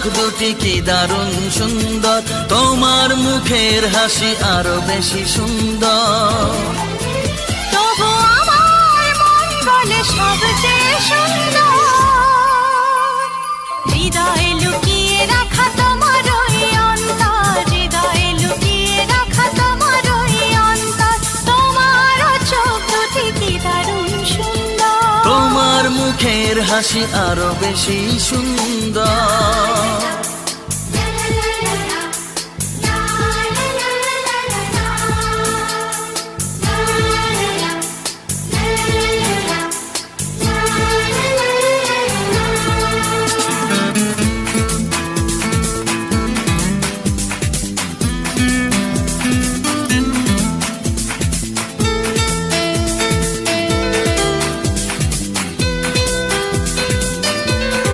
চোখ দুটি কি দারুণ সুন্দর, তোমার মুখের হাসি আরো বেশি সুন্দর। তবু আমার মন বলে সবচেয়ে সুন্দর, হৃদয়ে লুকিয়ে রাখা তোমার ওই অন্তর, হৃদয়ে লুকিয়ে রাখা তোমার ওই অন্তর। তোমার চোখ দুটি কি দারুণ সুন্দর, তোমার মুখের হাসি আরো বেশি সুন্দর।